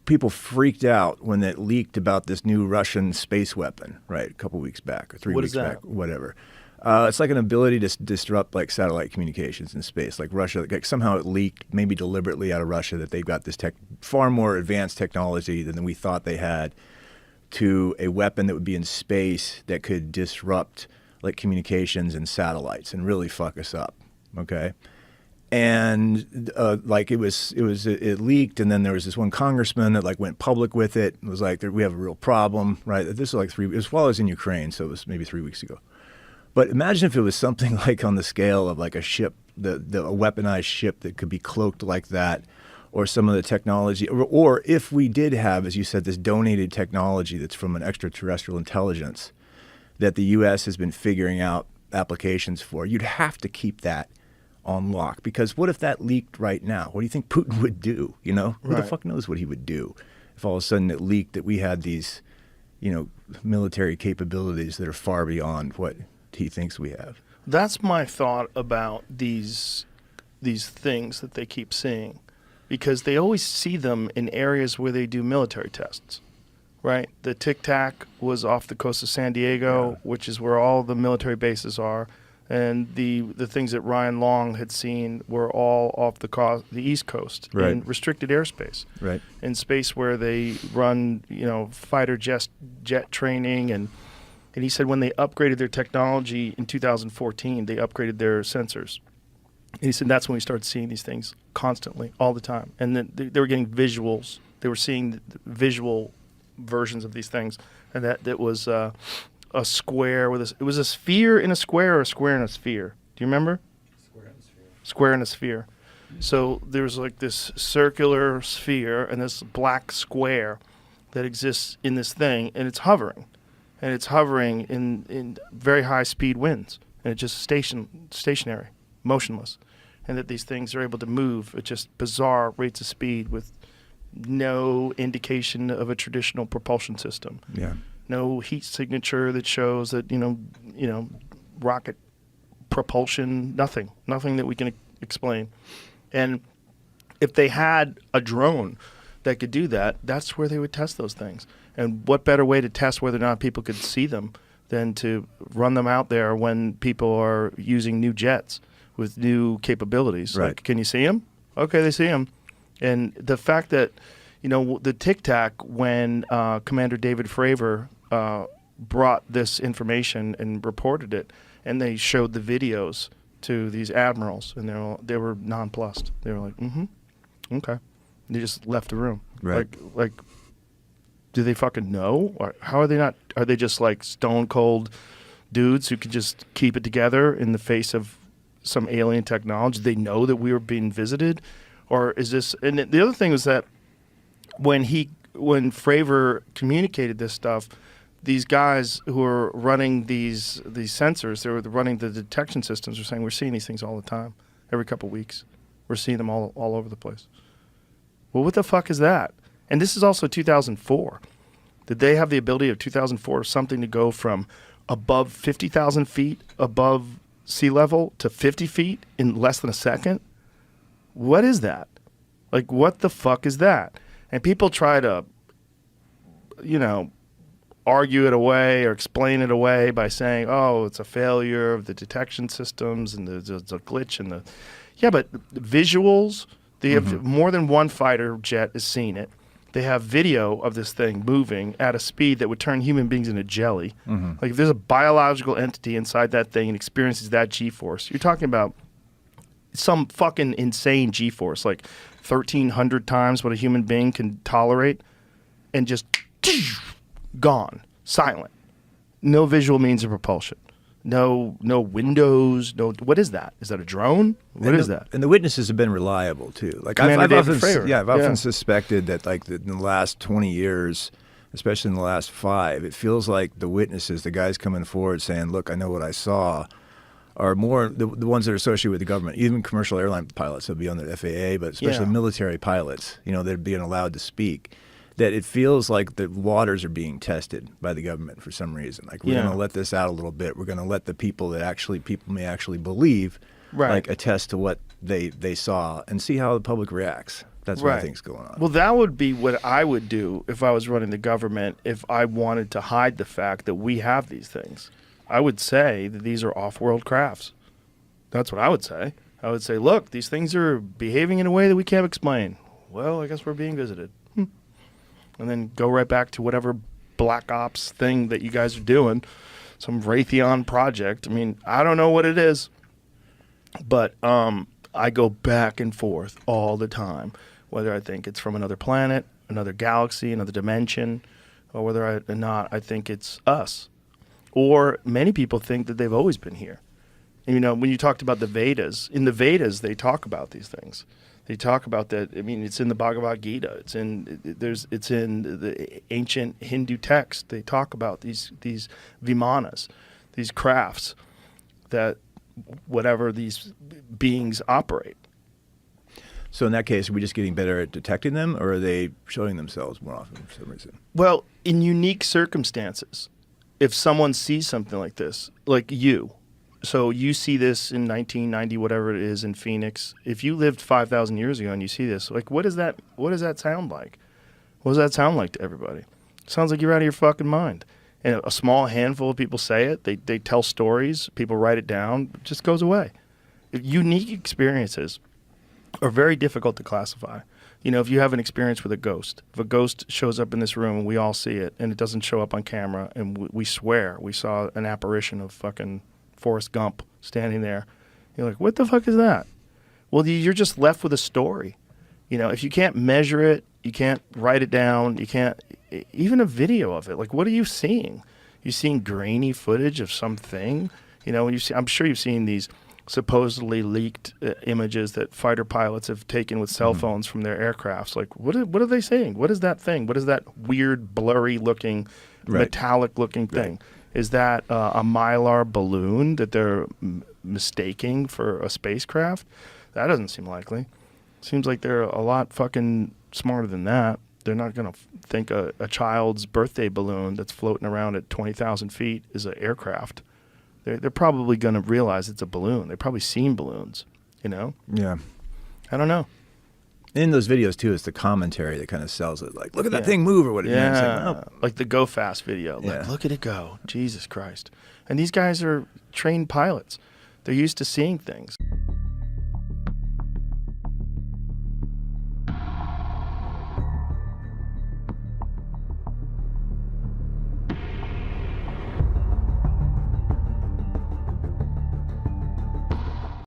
people freaked out when it leaked about this new Russian space weapon, right? A couple weeks back or 3 weeks back, whatever. It's like an ability to disrupt like satellite communications in space. Like Russia, like somehow it leaked, maybe deliberately out of Russia, that they've got this far more advanced technology than we thought they had, to a weapon that would be in space that could disrupt like communications and satellites and really fuck us up. Okay. And like it leaked, and then there was this one congressman that like went public with it. It was like, we have a real problem, right? This is like it was while I was in Ukraine, so it was maybe 3 weeks ago. But imagine if it was something like on the scale of like a ship, a weaponized ship that could be cloaked like that, or some of the technology, or if we did have, as you said, this donated technology that's from an extraterrestrial intelligence that the U.S. has been figuring out applications for. You'd have to keep that on lock, because what if that leaked right now? What do you think Putin would do? You know, who the fuck knows what he would do if all of a sudden it leaked that we had these, you know, military capabilities that are far beyond what he thinks we have. That's my thought about these things that they keep seeing, because they always see them in areas where they do military tests, right? The Tic Tac was off the coast of San Diego, which is where all the military bases are. And the things that Ryan Long had seen were all off the East Coast in restricted airspace, in space where they run, you know, fighter jet training. And he said when they upgraded their technology in 2014, they upgraded their sensors. And he said that's when we started seeing these things constantly, all the time. And then they were getting visuals. They were seeing the visual versions of these things, and that was a square with it was a sphere in a square, or a square in a sphere. Do you remember? Square in a sphere. Square in a sphere. So there's like this circular sphere and this black square that exists in this thing, and it's hovering. And it's hovering in very high speed winds. And it's just stationary, motionless. And that these things are able to move at just bizarre rates of speed with no indication of a traditional propulsion system. Yeah. No heat signature that shows that, you know, rocket propulsion, nothing that we can explain. And if they had a drone that could do that, that's where they would test those things. And what better way to test whether or not people could see them than to run them out there when people are using new jets with new capabilities. Right. Like, can you see them? Okay, they see them. And the fact that, you know, the Tic Tac, when Commander David Fravor brought this information and reported it, and they showed the videos to these admirals, and they were nonplussed. They were like, okay. And they just left the room. Right. Like, do they fucking know? Or how are they not? Are they just like stone cold dudes who can just keep it together in the face of some alien technology? They know that we were being visited, or is this? And the other thing was that when Fravor communicated this stuff, these guys who are running these sensors, they were running the detection systems, were saying we're seeing these things all the time, every couple of weeks. We're seeing them all over the place. Well, what the fuck is that? And this is also 2004. Did they have the ability of 2004 or something to go from above 50,000 feet above sea level to 50 feet in less than a second? What is that? Like, what the fuck is that? And people try to, you know, argue it away or explain it away by saying, oh, it's a failure of the detection systems and there's a glitch in the... Yeah, but visuals, they have more than one fighter jet has seen it. They have video of this thing moving at a speed that would turn human beings into jelly. Like, if there's a biological entity inside that thing and experiences that G-force, you're talking about some fucking insane G-force, like 1,300 times what a human being can tolerate, and just gone, silent. No visual means of propulsion. No windows. No. What is that? Is that a drone? What is that? And the witnesses have been reliable too. Like I've often suspected that, like in the last 20 years, especially in the last 5, it feels like the witnesses, the guys coming forward saying, "Look, I know what I saw," are more the ones that are associated with the government. Even commercial airline pilots will be on the FAA, but especially military pilots. You know, they're being allowed to speak. That it feels like the waters are being tested by the government for some reason. Like, we're going to let this out a little bit. We're going to let the people that people may actually believe, like, attest to what they saw and see how the public reacts. That's what I think's going on. Well, that would be what I would do if I was running the government, if I wanted to hide the fact that we have these things. I would say that these are off-world crafts. That's what I would say. I would say, look, these things are behaving in a way that we can't explain. Well, I guess we're being visited. And then go right back to whatever black ops thing that you guys are doing, some Raytheon project. I mean, I don't know what it is, but I go back and forth all the time, whether I think it's from another planet, another galaxy, another dimension, or whether or not I think it's us. Or many people think that they've always been here. And, you know, when you talked about the Vedas, in the Vedas they talk about these things. They talk about that. I mean, it's in the Bhagavad Gita. It's in the ancient Hindu text. They talk about these vimanas, these crafts that whatever these beings operate. So in that case, are we just getting better at detecting them, or are they showing themselves more often for some reason? Well, in unique circumstances, if someone sees something like this, like you, so you see this in 1990, whatever it is, in Phoenix. If you lived 5,000 years ago and you see this, like, what does that sound like? What does that sound like to everybody? It sounds like you're out of your fucking mind. And a small handful of people say it. They tell stories. People write it down. It just goes away. Unique experiences are very difficult to classify. You know, if you have an experience with a ghost, if a ghost shows up in this room and we all see it and it doesn't show up on camera and we swear we saw an apparition of fucking Forrest Gump standing there, you're like, what the fuck is that? Well, you're just left with a story. You know, if you can't measure it, you can't write it down, you can't, even a video of it. Like, what are you seeing? You seeing grainy footage of something? You know, I'm sure you've seen these supposedly leaked images that fighter pilots have taken with cell phones from their aircrafts. Like, what are they seeing? What is that thing? What is that weird, blurry-looking, metallic-looking thing? Right. Is that a Mylar balloon that they're mistaking for a spacecraft? That doesn't seem likely. Seems like they're a lot fucking smarter than that. They're not going to think a child's birthday balloon that's floating around at 20,000 feet is an aircraft. They're probably going to realize it's a balloon. They've probably seen balloons, you know? Yeah. I don't know. In those videos, too, it's the commentary that kind of sells it. Like, look at that thing move or whatever. Yeah, like the Go Fast video. Like, look at it go. Jesus Christ. And these guys are trained pilots. They're used to seeing things.